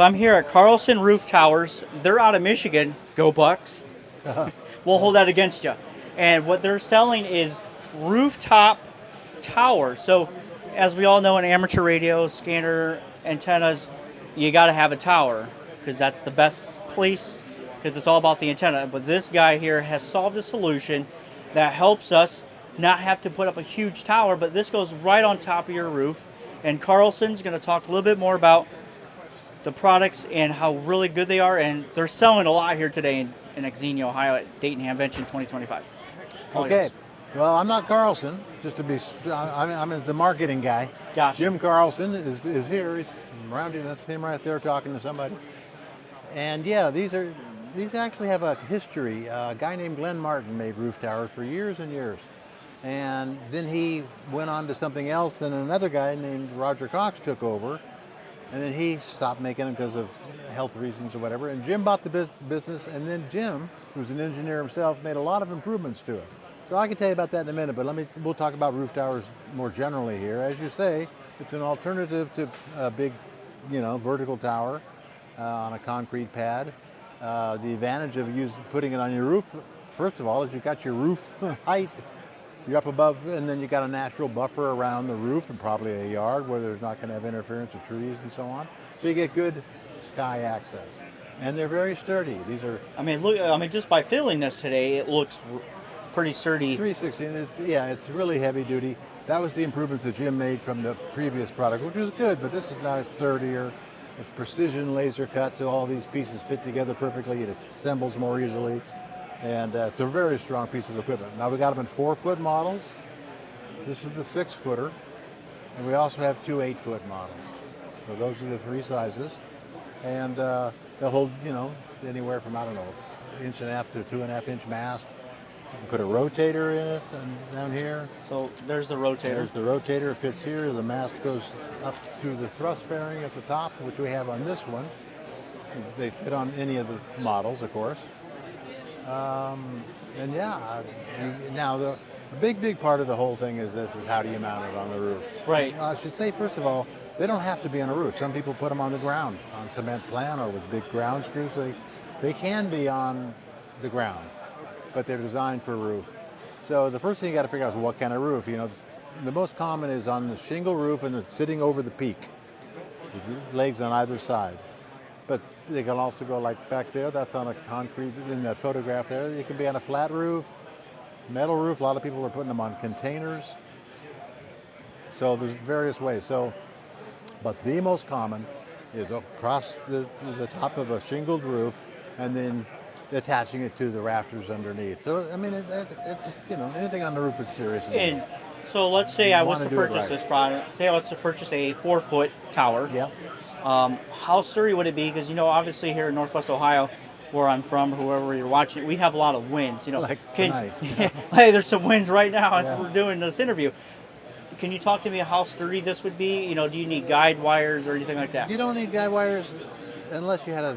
I'm here at Carlson Roof Towers. They're out of Michigan. Go Bucks. We'll hold that against you. And what they're selling is rooftop towers. So, as we all know, in amateur radio, scanner, antennas, you got to have a tower because that's the best place because it's all about the antenna. But this guy here has solved a solution that helps us not have to put up a huge tower, but this goes right on top of your roof. And Carlson's going to talk a little bit more about the products and how really good they are, and they're selling a lot here today in XENIA, Ohio at Dayton Hamvention 2025. Okay, well, I'm not Carlson, just to be, I'm the marketing guy. Gotcha. Jim Carlson is here, he's around here, that's him right there talking to somebody. And yeah, these actually have a history. A guy named Glenn Martin made roof towers for years and years. And then he went on to something else, and another guy named Roger Cox took over. And then he stopped making them because of health reasons or whatever. And Jim bought the business, and then Jim, who's an engineer himself, made a lot of improvements to it. So I can tell you about that in a minute, but we'll talk about roof towers more generally here. As you say, it's an alternative to a big, vertical tower on a concrete pad. The advantage of putting it on your roof, first of all, is you got your roof height. You're up above, and then you got a natural buffer around the roof and probably a yard where there's not going to have interference of trees and so on. So you get good sky access. And they're very sturdy. These are... look, just by feeling this today, it looks pretty sturdy. It's 316. It's really heavy duty. That was the improvements that Jim made from the previous product, which was good, but this is now sturdier. It's precision laser cut, so all these pieces fit together perfectly. It assembles more easily. And it's a very strong piece of equipment. Now we got them in 4-foot models. This is the 6-footer. And we also have 2 8-foot models. So those are the 3 sizes. And they'll hold, anywhere from, 1.5 to 2.5-inch mast. You can put a rotator in it and down here. So there's the rotator. There's the rotator, it fits here. The mast goes up through the thrust bearing at the top, which we have on this one. They fit on any of the models, of course. Now the big part of the whole thing is how do you mount it on the roof? Right. I should say, first of all, they don't have to be on a roof. Some people put them on the ground, on cement plan or with big ground screws. They can be on the ground, but they're designed for a roof. So the first thing you got to figure out is what kind of roof. The most common is on the shingle roof and it's sitting over the peak, with legs on either side. But they can also go like back there, that's on a concrete, in that photograph there. You can be on a flat roof, metal roof. A lot of people are putting them on containers. So there's various ways. But the most common is across the top of a shingled roof and then attaching it to the rafters underneath. So, it's anything on the roof is serious. And so let's say I was to purchase this product. Say I was to purchase a 4-foot tower. Yeah. How sturdy would it be? Because obviously here in Northwest Ohio, where I'm from, whoever you're watching, we have a lot of winds. Like tonight. Hey, there's some winds right now as we're doing this interview. Can you talk to me how sturdy this would be? Do you need guide wires or anything like that? You don't need guide wires unless you had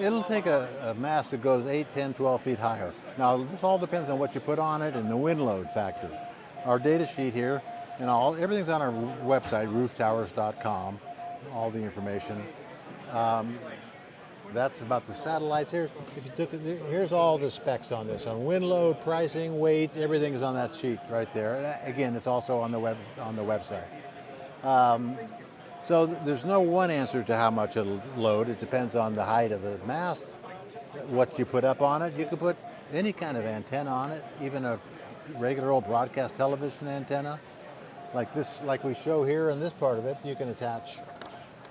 it'll take a mast that goes 8, 10, 12 feet higher. Now, this all depends on what you put on it and the wind load factor. Our data sheet here, everything's on our website, rooftowers.com. All the information. That's about the satellites. Here's all the specs on this. On wind load, pricing, weight, everything is on that sheet right there. And again, it's also on the website. So there's no one answer to how much it'll load. It depends on the height of the mast, what you put up on it. You could put any kind of antenna on it, even a regular old broadcast television antenna, like we show here in this part of it. You can attach.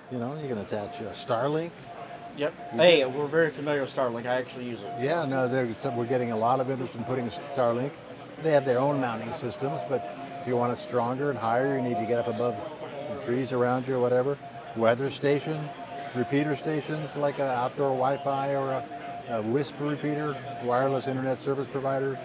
You can attach a Starlink. Yep. Hey, we're very familiar with Starlink. I actually use it. Yeah, no, we're getting a lot of interest in putting Starlink. They have their own mounting systems, but if you want it stronger and higher, you need to get up above some trees around you or whatever. Weather stations, repeater stations like an outdoor Wi-Fi or a WISP repeater, wireless internet service provider.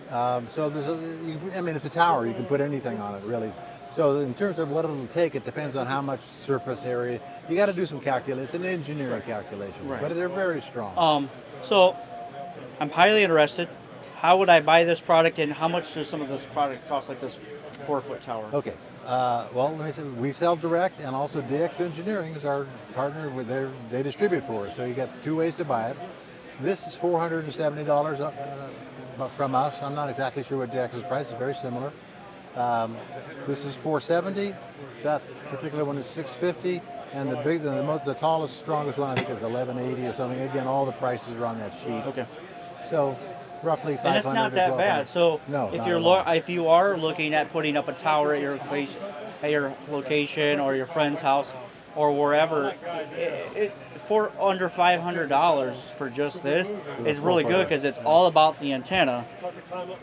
So it's a tower. You can put anything on it, really. So in terms of what it'll take, it depends on how much surface area. You got to do some calculation. It's an engineering calculation, but they're very strong. So I'm highly interested. How would I buy this product, and how much does some of this product cost, like this 4-foot tower? Okay, Well, let me say, we sell direct, and also DX Engineering is our partner. They distribute for us, so you got two ways to buy it. This is $470 from us. I'm not exactly sure what DX's price is. Very similar. This is $470. That particular one is $650, and the tallest, strongest one I think is $1180 or something. Again, all the prices are on that sheet. Okay. So roughly $500. And it's not that bad. So no, if you are looking at putting up a tower at your location or your friend's house or wherever, for under $500 for just this is really good, because it's all about the antenna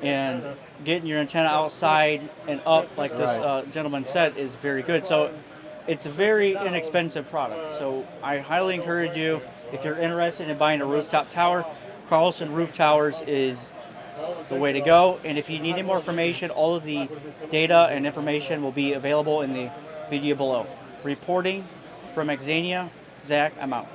and getting your antenna outside and up, like this gentleman said, is very good. So it's a very inexpensive product. So I highly encourage you, if you're interested in buying a rooftop tower, Carlson Roof Towers is the way to go. And if you need any more information, all of the data and information will be available in the video below. Reporting from XENIA, Zach, I'm out.